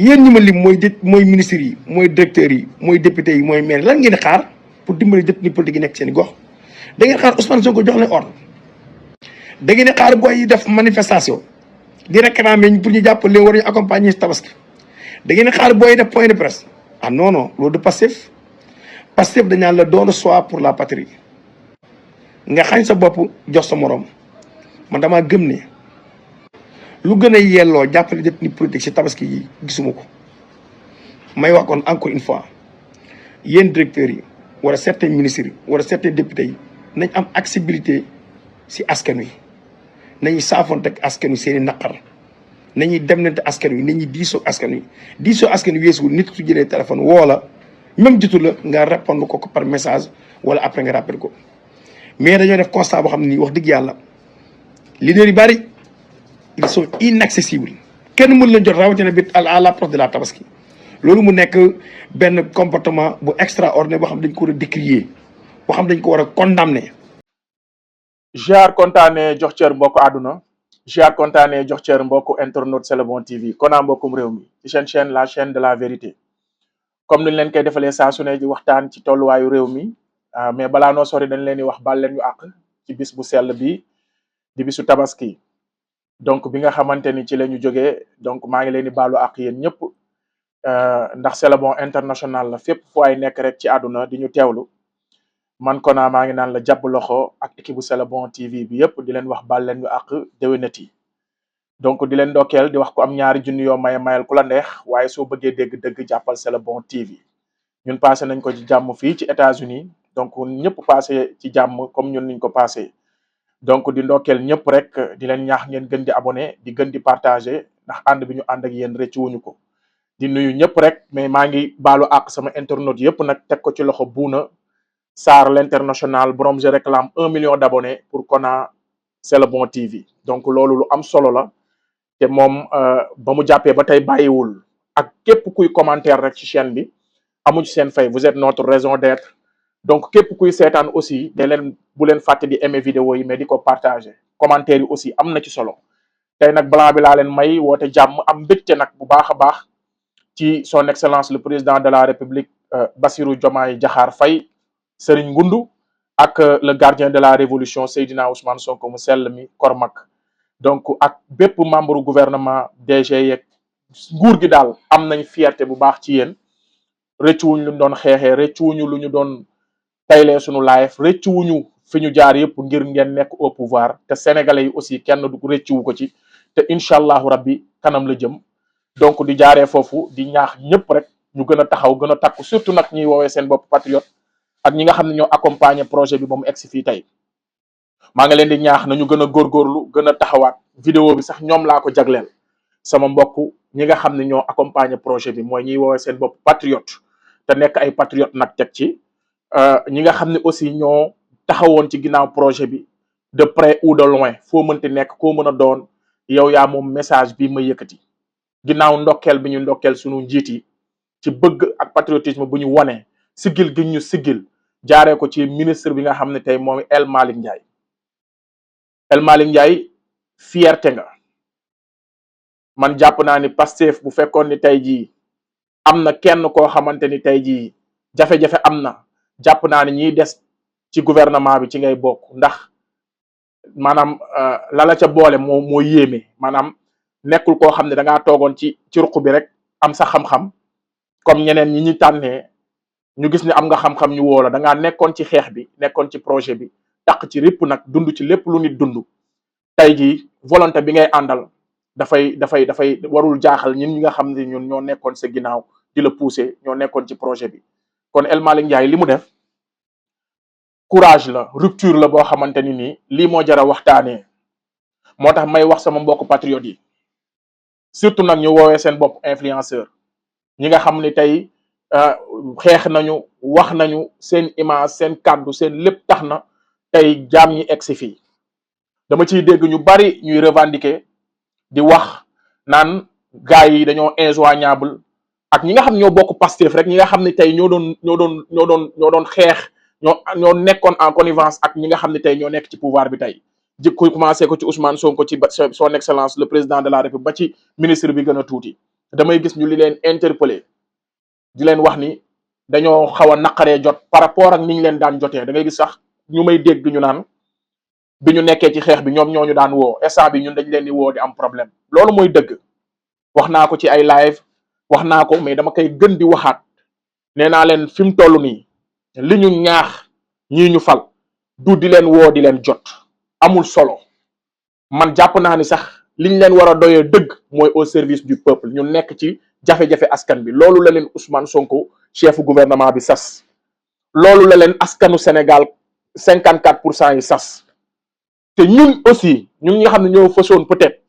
yéen ñi ma lim mooy ministres yi mooy directeurs yi mooy députés yi mooy maire lan ngeen di xaar pour dimbali détenu politique yi nekk seen gox da ngeen xaar Ousmane Sonko jox leen ordre da ngeen di xaar booy yi def manifestation di réclamer pour ñu jàpp leen war ñu accompagner tabaski da ngeen di xaar booy yi def point de presse ah non non loolu du Pastef Pastef dañaan la don de soi pour la patrie nga xañ sa bopp jox sa morom man damaa gëm ne lu gën a yelloo jàppale détenu politique si tabaski yi gisuma ko may wax kon encore une fois yéen directeurs yi wala certains ministres yi wala certains députés yi nañ am accessibilité si askan wi nañuy saafonte ak askan wi seen i naqar nañuy demlante askan wi nañuy diisoo askan wi weesuwul nit su jëlee téléphone woo la même jotu la nga répondre ko par message wala après nga rappel ko mais dañoo def constat boo xam ne nii wax dëgg yàlla leader yu bari ils sont inaccessibles kenn mën leen jot rawatina bi à l'approche de la tabaski loolu mu nekk benn comportement bu extraordinaire boo xam dañ ko war a décrier boo xam dañ ko war a condamner. jaar kontaane jox cër mbokku àdduna jaar kontaane jox cër mbokku internaute C'est le bon TV konaa mbokkum réew mi ci seen chaîne la chaîne de la vérité comme niñ leen koy defalee saa su ne di waxtaan ci tolluwaayu réew mi mais balaa noo sori dañ leen di wax baal leen ñu àq ci bis bu sell bi di bisu tabaski donc bi nga xamante ni ci la ñu jógee donc maa ngi leen di baalu àq yéen ñëpp ndax C'est le bon international la fépp fu ay nekk rek ci àdduna di ñu teewlu man Kona maa ngi naan la jàpp loxo ak équipe bu C'est le bon TV bi yëpp di leen wax baal leen ñu àq déwénati donc di leen ndokkeel di wax ko am ñaari junni yoo mayal ku la neex waaye soo bëggee dégg dëgg jàppal C'est le bon TV ñun passé nañ ko ci jàmm fii ci États-Unis donc ñëpp passé ci jàmm comme ñun niñ ko passé donc di ndokkeel ñëpp rek di leen ñaax ngeen gën di abonné di gën di partagé ndax ànd bi ñu ànd ak yéen rëcc wuñu ko di nuyu ñëpp rek mais maa ngi baalu àq sama internautes yëpp nag teg ko ci loxo Bouna Sarr l'international borom je réclame 1 million d'abonnés pour Kona C'est le bon TV donc loolu lu am solo la te moom ba mu jàppee ba tey bàyyiwul ak képp kuy commentaire rek ci chaîne bi amuñ seen fay vous êtes notre raison d'être donc képp kuy seetaan aussi de leen bu leen fàtte di aimer vidéo yi mais di ko partager commentaire yi aussi am na ci solo tey nag balaa bi laa leen may woote jàmm am mbégte nag bu baax a baax ci son excellence le président de la république Bassirou Diomaye Diakhar Faye Serigne Ngundu ak le gardien de la révolution Seydina Ousmane Sonko mu sell mi Kormak donc ak bépp membre gouvernement DG yeeg nguur gi daal am nañ fierté bu baax ci yéen rëccuwuñ lu ñu doon xeexee rëccuwuñu lu ñu doon taylee sunu live rëccuwuñu fi ñu jaar yëpp ngir ngeen nekk au pouvoir te sénégalais yi aussi kenn du rëccuwu ko ci te incha allahu rabbi kanam la jëm donc di jaaree foofu di ñaax ñëpp rek ñu gën a taxaw gën a takku surtout nag ñuy woowee seen bopp patriote ak ñi nga xam ne ñoo accompagner projet bi ba mu egsi fii tey maa ngi leen di ñaax nañu gën a góorgóorlu gën a taxawaat vidéo bi sax ñoom laa ko jagleel sama mbokk ñi nga xam ne ñoo accompagner projet bi mooy ñiy woowee seen bopp patriote te nekk ay patriote nag teg ci ñi nga xam ne aussi ñoo taxawoon ci ginnaaw projet bi de près ou de loin foo mënti nekk koo mën a doon yow yaa moom message bi ma yëkkati ginnaaw ndokkeel bi ñu ndokkeel sunu njiit yi ci bëgg ak patriotisme bu ñu wone siggil gi ñu siggil jaaree ko ci ministre bi nga xam ne tey moom El Malick Ndiaye El Malick Ndiaye fierté nga man jàpp naa ni Pastef bu fekkoon ni tey jii am na kenn koo xamante ni tey jii jafe-jafe am na jàpp naa ni ñiy des ci gouvernement bi ci ngay bokk ndax maanaam lala ca boole moo yéeme maanaam nekkul koo xam ne da ngaa toogoon ci ruq bi rek am sa xam-xam comme ñeneen ñi ñu tànnee ñu gis ne am nga xam-xam ñu woo la da ngaa nekkoon ci xeex bi nekkoon ci projet bi taq ci répp nag dund ci lépp lu nit dund tey jii volonté bi ngay àndal dafay warul jaaxal ñun ñi nga xam ne ñun ñoo nekkoon sa ginnaaw di la pousser ñoo nekkoon ci projet bi kon El Malick Ndiaye li mu def courage la rupture la boo xamante ni nii lii moo jara waxtaanee moo tax may wax sama mbokk patriote yi surtout nag ñu woowee seen bopp influenceur ñi nga xam ne tey xeex nañu wax nañu seen image seen kàddu seen lépp tax na tey jaam ñi egsi fii dama ciy dégg ñu bari ñuy revendiquer di wax naan gars yi dañoo injoignable ak ñi nga xam ñoo bokk Pastef rek ñi nga xam ne tey ñoo doon xeex ñoo nekkoon en connivence ak ñi nga xam ne tey ñoo nekk ci pouvoir bi tey jikko commencé ko ci Ousmane Sonko ci son excellence le président de la République ba ci ministre bi gën a tuuti damay gis ñu li leen interpeller di leen wax ni dañoo xaw a naqaree jot par rapport ak ni ñu leen daan jotee. Da ngay gis sax ñu may dégg ñu naan bi ñu nekkee ci xeex bi ñoom ñoo ñu daan woo, instant bi ñun dañ leen di woo di am problème. loolu mooy dëgg. wax naa ko ci ay live, wax naa ko, mais dama koy gën di waxaat. nee naa leen fi mu toll nii li ñu ñaax ñii ñu fal du di leen woo di leen jot, amul solo. man jàpp naa ni sax liñ leen war a doyee dëgg mooy au service du peuple. ñu nekk ci jafe-jafe askan bi. loolu la leen Ousmane Sonko chef gouvernement bi sas. loolu la leen askanu Sénégal 54% yi sas. te ñun aussi ñun ñi nga xam ne ñoo fësoon peut-être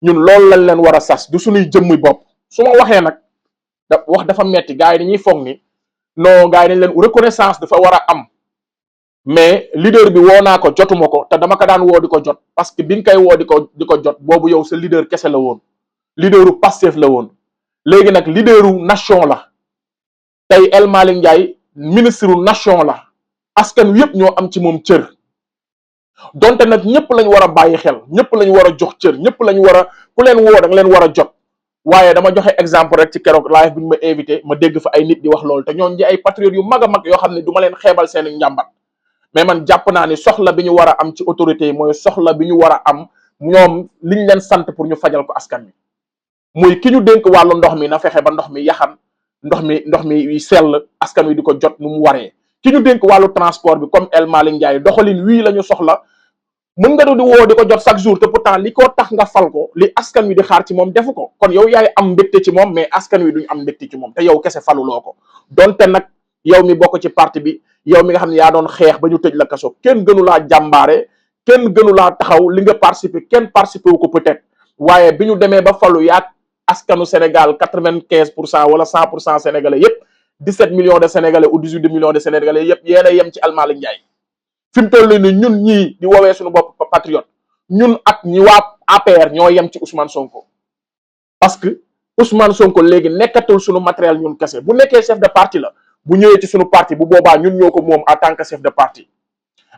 ñun loolu lañ leen war a sas, du suñuy jëmmi bopp. su ma waxee nag wax dafa metti, gars yi dañuy foog ni non gars yi dañ leen reconnaissance dafa war a am. mais leader bi woo naa ko jotuma ko, te dama ko daan woo di ko jot parce que bi nga koy woo di ko jot boobu yow sa leader kese la woon, leaderu Pastef la woon. léegi nag leaderu nation la. tey El Malick Ndiaye ministre nation la. askan wi yëpp ñoo am ci moom cër. donte nag ñëpp lañ war a bàyyi xel, ñëpp lañ war a jox cër, ñëpp lañ war a ku leen woo da nga leen war a jot. waaye dama joxe exemple rek ci keroog live bi ñu ma invité ma dégg fa ay nit di wax loolu, te ñoon ñi ay patriotes yu mag a mag yoo xam ne du ma leen xeebal seen njàmbat. mais man jàpp naa ni soxla bi ñu war a am ci autorités yi mooy soxla bi ñu war a am ñoom liñ leen sant pour ñu fajal ko askan wi. muy ki ñu dénk wàllu ndox mi na fexe ba ndox mi yaxan, ndox mi sell, askan wi di ko jot nu mu waree. ki ñu dénk wàllu transport bi comme El Malick Ndiaye doxalin wii la ñu soxla. mën nga di woo di ko jot chaque jour te pourtant li ko tax nga fal ko, li askan wi di xaar ci moom defu ko. kon yow yaay am mbégte ci moom, mais askan wi duñ am mbégte ci moom, te yow kese faluloo ko. donte nag yow mi bokk ci parti bi, yow mi nga xam ne yaa doon xeex ba ñu tëj la kaso, kenn gënu laa jàmbaare, kenn gënu laa taxaw. li nga participer kenn participer wu ko peut-être, waaye bi ñu demee ba falu yaag askanu Sénégal 95% wala 100% sénégalais yépp, 17 millions de sénégalais ou 18 millions de sénégalais yépp yéen a yem ci El Malick Ndiaye. fi mu toll ni ñun ñii di woowee suñu bopp patriote, ñun ak ñi waa APR ñoo yem ci Ousmane Sonko. parce que Ousmane Sonko léegi nekkatul suñu matériel ñun kese. bu nekkee chef de parti la, bu ñëwee ci suñu parti bu boobaa ñun ñoo ko moom en tant que chef de parti.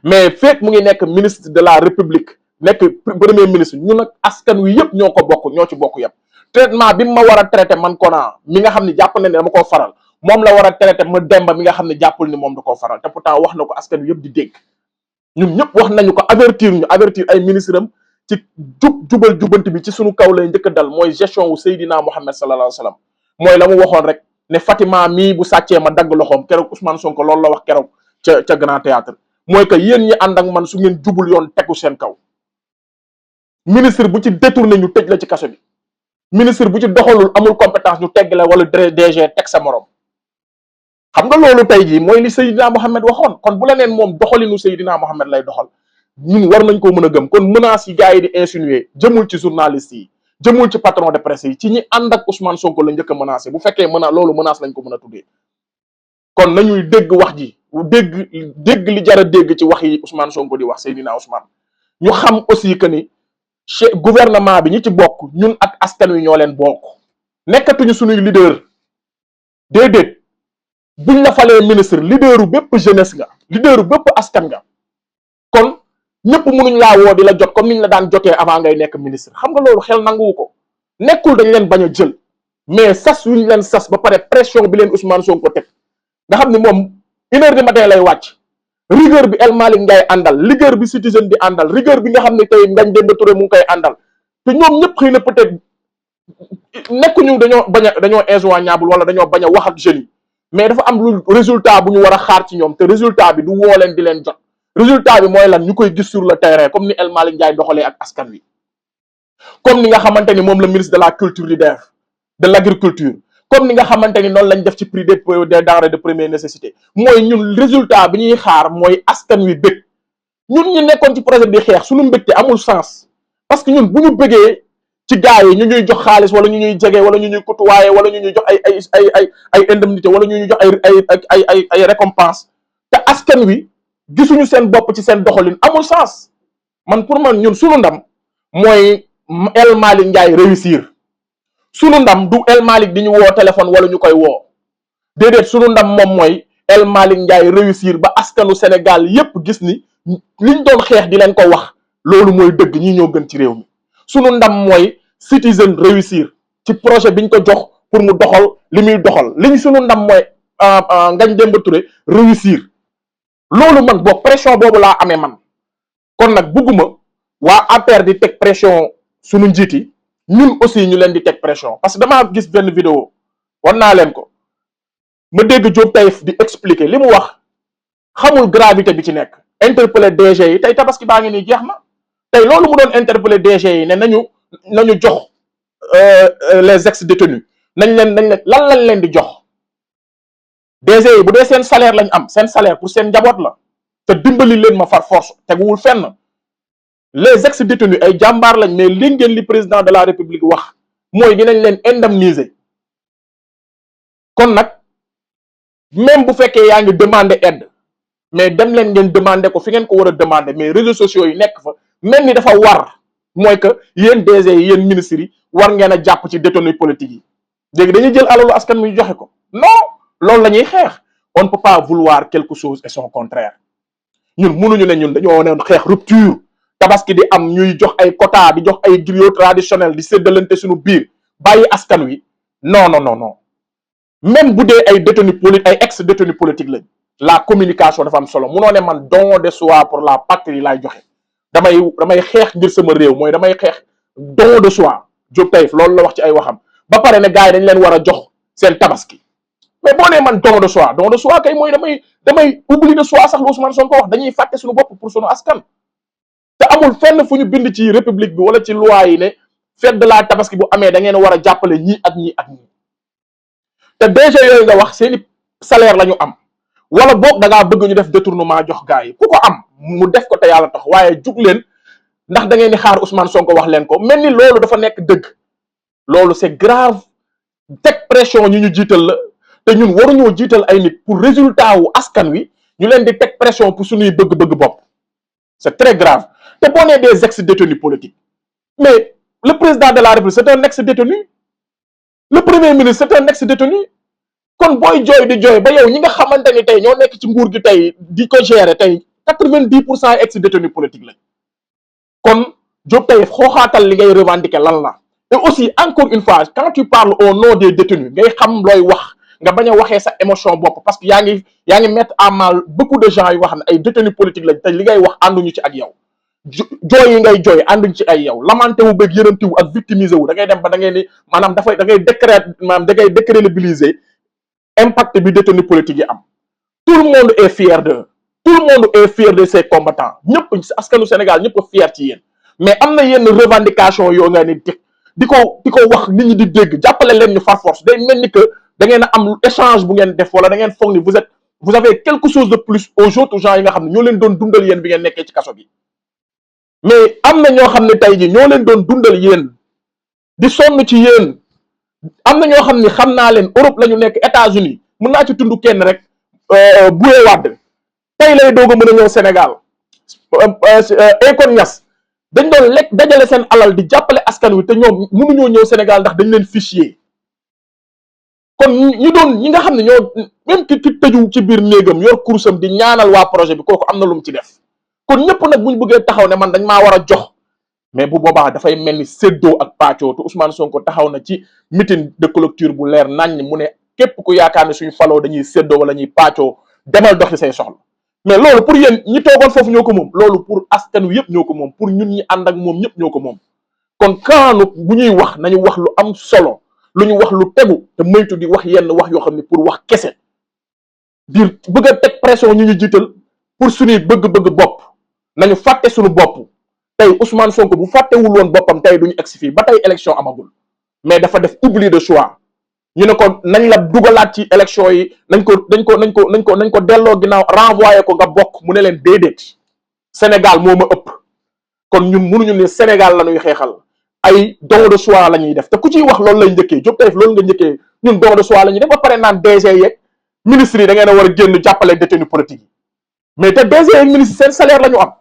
mais fekk mu ngi nekk ministre de la république, nekk premier ministre, ñun ak askan wi yëpp ñoo ko bokk, ñoo ci bokk yëpp. traitement bi ma war a traité man Kona mi nga xam ne jàpp na ne dama koo faral, moom la war a traité ma Demba mi nga xam ne jàppul ni moom da koo faral. te pourtant wax na ko askan wi yëpp di dégg. ñun ñëpp wax nañu ko, avertir ay ministre am ci jubal jubanti bi ci suñu kaw lay njëkk a dal. mooy gestion wu Seydina Mohamed sallallahu alayhi wa sallam. mooy la mu waxoon rek ne Fatima mii bu sàccee ma dagg loxoom. keroog Ousmane Sonko loolu la wax keroog ca Grand Théâtre. mooy que yéen ñi ànd ak man su ngeen jubul yoon tegu seen kaw. ministre bu ci détourné ñu tëj la ci kaso bi. ministre bu ci doxalul amul compétence ñu tegg la, wala DG teg sa morom. xam nga loolu tey jii mooy li Seydina Mohamed waxoon. kon bu la neen moom doxalinu Seydina Mohamed lay doxal, ñun war nañ koo mën a gëm. kon menaces yi gars yi di insinuer jëmul ci journalistes yi, jëmul ci patron de presse yi, ci ñi ànd ak Ousmane Sonko la njëkk a menacé. bu fekkee loolu menace lañ ko mën a tuddee. kon nañuy dégg wax ji, dégg li jar a dégg ci wax yi Ousmane Sonko di wax Seydina Ousmane. ñu xam aussi que ni gouvernement bi ñi ci bokk, ñun ak askan wi ñoo leen bokk. nekkatuñu suñuy leader. déedéet. buñ la falee ministre, leaderu bépp jeunesse nga, leaderu bépp askan nga. kon ñëpp mënuñ laa woo di la jot comme niñ la daan jotee avant ngay nekk ministre. xam nga loolu xel nanguwu ko. nekkul dañ leen bañ a jël, mais sas yuñ leen sas ba pare pression bi leen Ousmane Sonko teg, nga xam ni moom 1h du matin lay wàcc. rigueur bi El Malick Ndiaye àndal, rigueur bi Citizen di àndal, rigueur bi nga xam ne tey Ngagne Demba Touré mu ngi koy àndal. te ñoom ñëpp xëy na peut-être nekkuñu dañoo injoignable wala dañoo bañ a wax ak jeunes yi. mais dafa am lu résultat bu ñu war a xaar ci ñoom, te résultat bi du woo leen di leen jot. résultat bi mooy lan? ñu koy gis sur le terrain, comme ni El Malick Ndiaye doxalee ak askan wi. comme ni nga xamante ni moom la ministre de la culture di def, de l'agriculture, comme ni nga xamante ni noonu lañ def ci prix des denrées de première nécessité. mooy ñun résultat bi ñuy xaar mooy askan wi bëgg. ñun ñu nekkoon ci projet bi xeex suñu mbégte amul sens, parce que ñun bu ñu bëggee ci gars yi ñu ñuy jox xaalis, wala ñu ñuy jege, wala ñu ñuy kutuwaaye, wala ñu ñuy jox ay indemnité, wala ñu ñuy jox ay récompense, te askan wi gisuñu seen bopp ci seen doxalin, amul sens. man pour man ñun sunu ndam mooy El Malick Ndiaye réussir. sunu ndam du El Malick di ñu woo téléphone wala ñu koy woo. déedéet, sunu ndam moom mooy El Malick Ndiaye réussir ba askanu Sénégal yépp gis ni liñ doon xeex di leen ko wax loolu mooy dëgg, ñi ñoo gën ci réew mi. sunu ndam mooy Citizen réussir ci projet biñ ko jox pour mu doxal li muy doxal liñ suñu ndam mooy Ngagne Demba Touré réussir loolu man boog pression boobu laa amee man. kon nag bugguma waa APR di teg pression suñu njiit yi ñun aussi ñu leen di teg pression parce que damaa gis benn vidéo wan naa leen ko ma dégg Diop Taïf di expliquer li mu wax xamul gravité bi ci nekk interpeller DG yi tey tabaski baa ngi nii jeex na tey loolu mu doon interpeller DG yi ne nañu jox les ex détenus nañ leen lan lañ leen di jox DG yi bu dee seen salaire lañ am seen salaire pour seen njaboot la te dimbali leen ma far force teguwul fenn les ex détenus ay jàmbaar lañ mais li ngeen li président de la république wax mooy dinañ leen indemniser kon nag même bu fekkee yaa ngi demander aide mais dem leen ngeen demander ko fi ngeen ko war a demander mais réseaux sociaux yi nekk fa mel ni dafa war mooy que yéen DG yi yéen ministres yi war ngeen a jàpp ci détenus politiques yi léegi dañuy jël alalu askan muy joxe ko non loolu la ñuy xeex on ne peut pas vouloir quelque chose et son contraire ñun mënuñu ne ñun dañoo ne xeex rupture tabaski di am ñuy jox ay quota di jox ay griot traditionnel di séddalante suñu biir bàyyi askan wi non non non non même bu dee ay détenus politique ay ex détenus politique lañ la communication dafa am solo munoo ne man don de soi pour la patrie laay joxe damay xeex ngir sama réew mooy damay xeex don de soi Diop Taïf loolu la wax ci ay waxam ba pare ne gars yi dañ leen war a jox seen tabaski mais boo nee man don de soi kay mooy damay oubli de soi sax lu Ousmane Sonko wax dañuy fàtte suñu bopp pour suñu askan te amul fenn fu ñu bind ci république bi wala ci loi yi ne fête de la tabaski bu amee da ngeen war a jàppale ñii ak ñii ak ñii te DG yooyu nga wax seeni salaire la ñu am wala boog da ngaa bëgg ñu def détournement jox gars yi ku ko am mu def ko te yàlla tax waaye jug leen ndax da ngeen di xaar Ousmane Sonko wax leen ko mel ni loolu dafa nekk dëgg loolu c'est grave teg pression ñu jiital la te ñun waruñoo jiital ay nit pour résultat wu askan wi ñu leen di teg pression pour suñuy bëgg-bëgg bopp c'est très grave te boo nee des ex-détenus politiques mais le président de la République c'est un ex-détenu le premier ministre c'est un ex-détenu kon booy jooy di jooy ba yow ñi nga xamante ni tey ñoo nekk ci nguur gi tey di ko gérer tey 90% ex-détenus politique lañ kon Diop Taïf xooxaatal li ngay revendiquer lan la et aussi encore une fois quand tu parles au nom des détenus ngay xam looy wax nga bañ a waxee sa émotion bopp parce que yaa ngi mettre à mal beaucoup de gens yu nga xam ne ay détenus politiques lañ te li ngay wax ànduñu ci ak yow jooy yi ngay jooy ànduñ ci ay yow lamenté wu bëgg yërëmti wu ak victimisé wu da ngay dem ba da ngay ni maanaam da ngay décrédibiliser impact bi détenu politique yi am tout le monde est fier de ses combattants ñëpp askanu Sénégal ñëpp a fier ci yéen mais am na yenn revendication yoo nga ni di ko wax nit ñi di dégg jàppale leen ñu far force day mel ni que da ngeen a am échange bu ngeen def wala da ngeen foog ni vous avez quelque chose de plus aux autres gens yi nga xam ne ñoo leen doon dundal yéen bi ngeen nekkee ci kaso bi mais am na ñoo xam ne tey ji ñoo leen doon dundal yéen di sonn ci yéen am na ñoo xam ne xam naa leen Europe la ñu nekk États-Unis mën naa ci tund kenn rek Bouye Wade tey lay doog a mën a ñëw Sénégal Akon Niass dañ doon lekk dajale seen alal di jàppale askan wi te ñoom mënuñoo ñëw Sénégal ndax dañ leen fichier kon ñi nga xam ne ñoo même ki tëju ci biir néegam yor kursam di ñaanal waa projet bi kooku am na lu mu ci def kon ñëpp nag buñ bëggee taxaw ne man dañ maa war a jox mais bu boobaa dafay mel ni séddoo ak pàccoo te Ousmane Sonko taxaw na ci meeting de clôture bu leer nañ mu ne képp ku yaakaar ne suñu faloo dañuy séddoo wala ñuy pàccoo demal dox ci say soxla mais loolu pour yéen ñi toogoon foofu ñoo ko moom loolu pour askan wi yëpp ñoo ko moom pour ñun ñi ànd ak moom ñëpp ñoo ko moom kon kaanu bu ñuy wax nañu wax lu am solo lu ñu wax lu tegu te moytu di wax yenn wax yoo xam ne pour wax kese di bëgg a teg pression ñu ñu jiital pour suñuy bëgg-bëgg bopp nañu fàtte suñu bopp tey Ousmane Sonko bu fàttewul woon boppam tey duñu egsi fii ba tey élection amagul mais dafa def oubli de choix ñu ne ko nañ la dugalaat ci élection yi nañ ko delloo ginnaaw renvoyé ko nga bokk mu ne leen déedéet Sénégal moo ma ëpp kon ñun mënuñu ne Sénégal la ñuy xeexal ay don de soi la ñuy def te ku ciy wax loolu lay njëkkee Diop Taïf loolu nga njëkkee ñun don de soi la ñuy def ba pare naan DG yeeg ministres yi da ngeen a war a génn jàppale détenu politique yi mais te DG yeeg ministre seen salaire la ñu am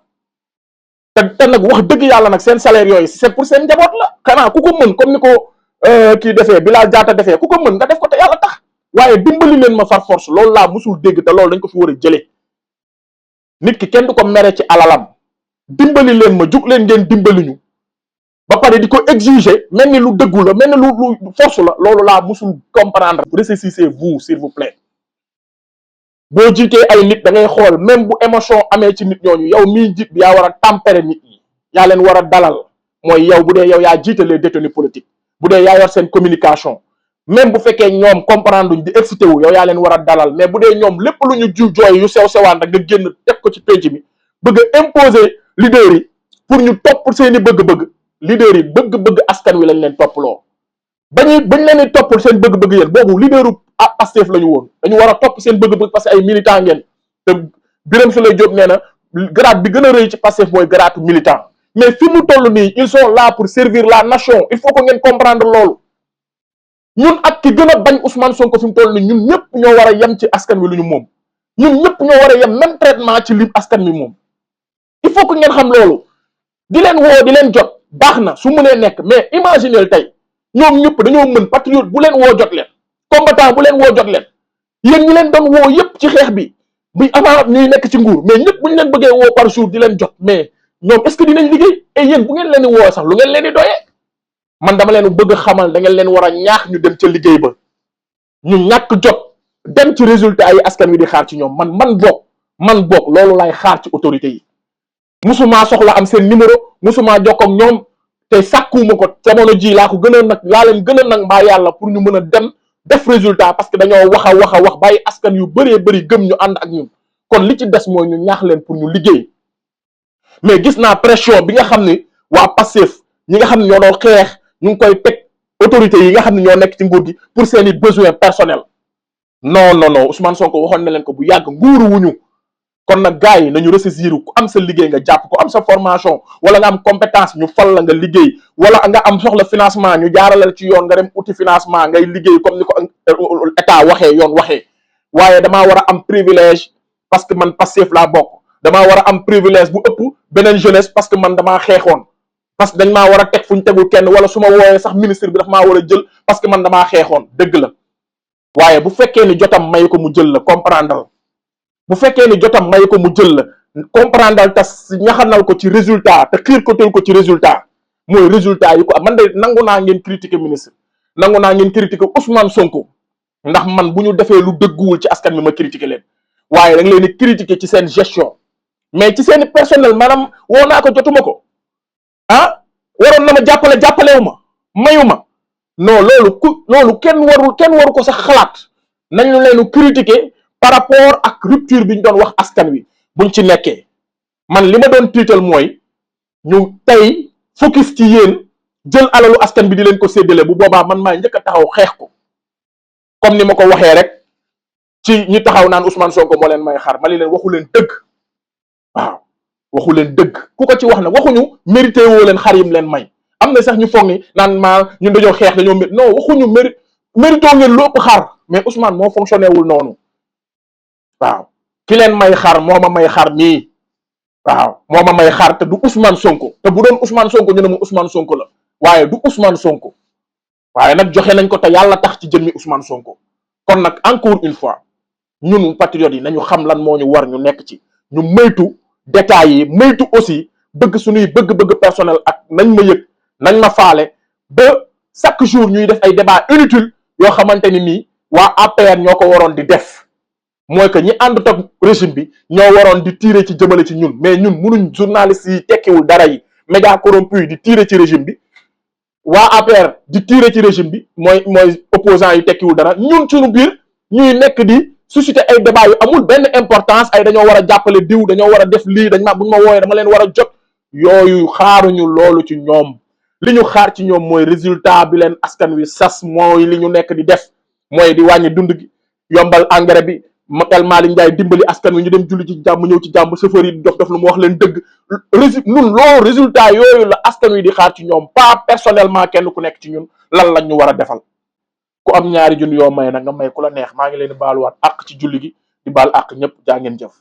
te nag wax dëgg yàlla nag seen salaire yooyu c'est pour seen njaboot la xanaa ku ko mën comme ni ko kii defee Bilal Diatta defee ku ko mën nga def ko te yàlla tax waaye dimbali leen ma far force loolu laa musul dégg te loolu dañ ko fi war a jëlee nit ki kenn du ko mere ci alalam dimbali leen ma jug leen ngeen dimbali ñu ba pare di ko exiger mel ni lu dëggu la mel ni lu force la loolu laa musul comprendre. Ressaisissez-vous s'il vous plaît. boo jiitee ay nit da ngay xool même bu émotion amee ci nit ñooñu yow mii jiit bi yaa war a tempérer nit ñi yaa leen war a dalal mooy yow bu dee yow yaa jiite les détenus politiques bu dee yaa yor seen communication même bu fekkee ñoom comprendre duñ di excité wu yow yaa leen war a dalal mais bu dee ñoom lépp lu ñu ju jooy yu sew sewaan rek nga génn teg ko ci penc mi bëgg a imposer leader yi pour ñu topp seeni bëgg-bëgg leader yi bëgg-bëgg askan wi lañ leen topploo bañ leen di toppal seen bëgg-bëgg yéen boobu leaderu Pastef la ñu woon dañu war a topp seen bëgg-bëgg parce que ay militant ngeen te Birame Souleye Diop nee na grade bi gën a rëy ci Pastef mooy grade militant mais fi mu toll nii ils sont là pour servir la nation il faut que ngeen comprendre loolu ñun ak ki gën a bañ Ousmane Sonko fi mu toll nii ñun ñëpp ñoo war a yem ci askan wi lu ñu moom ñun ñëpp ñoo war a yem même traitement ci li askan wi moom il faut que ngeen xam loolu di leen woo di leen jot baax na su mënee nekk mais imaginez tey ñoom ñëpp dañoo mën patriote bu leen woo jot leen combattant bu leen woo jot leen yéen ñi leen doon woo yëpp ci xeex bi avant ñuy nekk ci nguur mais ñëpp bu ñu leen bëggee woo par jour di leen jot mais ñoom est-ce que dinañ liggéey et yéen bu ngeen leen di woo sax lu ngeen leen di doyee man dama leen bëgg xamal da ngeen leen war a ñaax ñu dem ca liggéey ba ñu ñàkk jot dem ci résultat yi askan wi di xaar ci ñoom man bokk loolu laay xaar ci autorités yi musuma soxla am seen numéro musuma jokk ak ñoom te sàkkuwuma ko jamono ji laa ko gën a nag laa leen gën a nag mbaa yàlla pour ñu mën a dem def résultat parce que dañoo wax a wax bàyyi askan yu bëree bëri gëm ñu ànd ak ñun kon li ci des mooy ñu ñaax leen pour ñu liggéey mais gis naa pression bi nga xam ne waa Pastef ñi nga xam ne ñoo doon xeex ñu ngi koy teg autorités yi nga xam ne ñoo nekk ci nguur gi pour seeni besoin personnel non Ousmane Sonko waxoon na leen ko bu yàgg nguuru wuñu kon nag gars yi nañu ressaisir ku am sa liggéey nga jàpp ko am sa formation wala nga am compétence ñu fal la nga liggéey wala nga am soxla financement ñu jaarale ci yoon nga dem uti financement ngay liggéey comme ni ko état waxee yoon waxee waaye damaa war a am privilège parce que man Pastef laa bokk damaa war a am privilège bu ëpp beneen jeunesse parce que man damaa xeexoon parce que dañ maa war a teg fu ñu tegul kenn wala su ma wooyee sax ministre bi daf maa war a jël parce que man damaa xeexoon dëgg la waaye bu fekkee ni jotam may ko mu jël la comprendre bu fekkee ni jotam may ko mu jël la comprendre tas ñaxanal ko ci résultat te xiir ko tel ko ci résultat mooy résultat yi ko man de nangu naa ngeen critiquer ministre nangu naa ngeen critiquer Ousmane Sonko ndax man bu ñu defee lu dëgguwul ci askan mi ma critiquer leen waaye da nga leen di critiquer ci seen gestion mais ci seen personnel maanaam woo naa ko jotuma ko waroon na ma jàppalewu ma mayu ma non loolu kenn waru ko sax xalaat nañu leenu critiquer par rapport ak rupture bi ñu doon wax askan wi buñ ci nekkee man li ma doon tiital mooy ñu tey focus ci yéen jël alalu askan bi di leen ko séddale bu boobaa man maa njëkk a taxaw xeex ko comme ni ma ko waxee rek ci ñi taxaw naan Ousmane Sonko moo leen may xar ma li leen waxu leen dëgg waaw waxu leen dëgg ku ko ci wax nag waxuñu mérité woo leen xar yim leen may am na sax ñu foog ni naan ñun dañoo xeex dañoo non waxuñu mérito ngeen lu ëpp xar mais Ousmane moo fonctionné wul noonu waaw ki leen may xar moo ma may xar nii waaw moo ma may xar te du Ousmane Sonko te bu doon Ousmane Sonko ñu ne ma Ousmane Sonko la waaye du Ousmane Sonko waaye nag joxe nañ ko te yàlla tax ci jëmmi Ousmane Sonko kon nag encore une fois ñun patriotes yi nañu xam lan moo ñu war ñu nekk ci ñu moytu détails yi moytu aussi bëgg suñuy bëgg-bëgg personnel ak nañ ma yëg nañ ma faale ba chaque jour ñuy def ay débat inutile yoo xamante ni nii waa APR ñoo ko waroon di def mooy que ñi ànd toog régime bi ñoo waroon di tirer ci jëmale ci ñun mais ñun munuñ journalistes yi tekkiwul dara yi média corrompu yi di tirer ci régime bi waa APR di tirer ci régime bi mooy opposants yi tekkiwul dara ñun suñu biir ñuy nekk di susciter ay débat yu amul benn importance ay dañoo war a jàppale diw dañoo war a def lii buñ ma wooyee dama leen war a jot yooyu xaaruñu loolu ci ñoom li ñu xaar ci ñoom mooy résultat bi leen askan wi sas mooy li ñu nekk di def mooy di wàññi dund gi yombal engrais bi El Malick Ndiaye dimbali askan wi ñu dem julli ci jàmm ñëw ci jàmm chauffeur yi dof dof lu mu wax leen dëgg ñun loolu résultat yooyu la askan wi di xaar ci ñoom pas personnellement kenn ku nekk ci ñun lan lañ ñu war a defal ku am ñaari junni yoo may nag nga may ku la neex maa ngi leen di baaluwaat àq ci julli gi di baal àq ñëpp jaa ngeen jëf